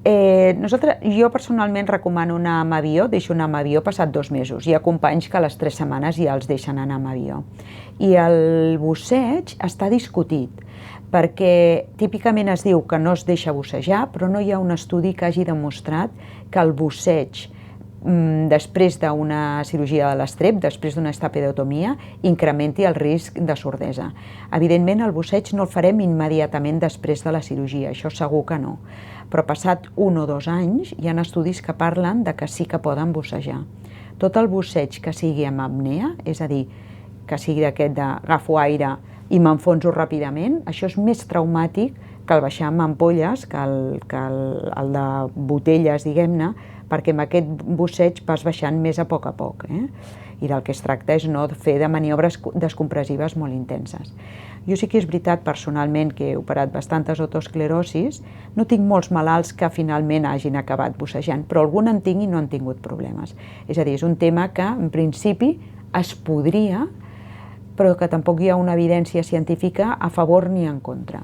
Jo personalment recomano anar amb avió, deixo anar amb avió passat 2 mesos. Hi ha companys que a les 3 setmanes ja els deixen anar amb avió. I el busseig està discutit, perquè típicament es diu que no es deixa bussejar, però no hi ha un estudi que hagi demostrat que el busseig després d'una cirurgia de l'estrep, després d'una estapedotomia, incrementi el risc de sordesa. Evidentment, el busseig no el farem immediatament després de la cirurgia, això segur que no. Però passat 1 o 2 anys hi ha estudis que parlen de que sí que poden bussejar. Tot el busseig que sigui amb apnea, és a dir, que sigui d'aquest d'agafo aire i m'enfonso ràpidament, això és més traumàtic que el baixar amb ampolles, que el de botelles, diguem-ne, perquè amb aquest busseig vas baixant més a poc. I del que es tracta és no fer de maniobres descompressives molt intenses. Jo sí que és veritat, personalment, que he operat bastantes otosclerosis, no tinc molts malalts que finalment hagin acabat bussejant, però algun en tinc i no han tingut problemes. És a dir, és un tema que, en principi, es podria, però que tampoc hi ha una evidència científica a favor ni en contra.